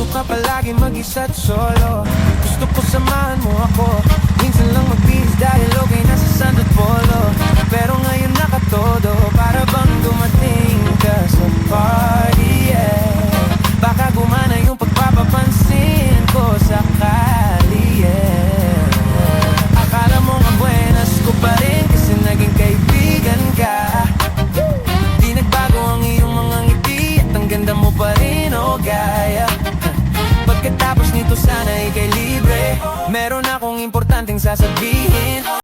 Dito ka palagi mag-isa't solo. Gusto ko samahan mo ako. Minsan lang magbihis dahil okay na sa Santo Polo. Pero ngayon nakatodo, para bang dumating ka sa party, yeah. Baka gumana yung pagpapapansin ko sakali, yeah. Akala mo nga buenas ko pa rin kasi naging kaibigan ka. Di nagbago ang iyong mga ngiti at ang ganda mo pa rin, oh gaya. Pagkatapos nito sana ika'y libre. Meron akong importanteng sasabihin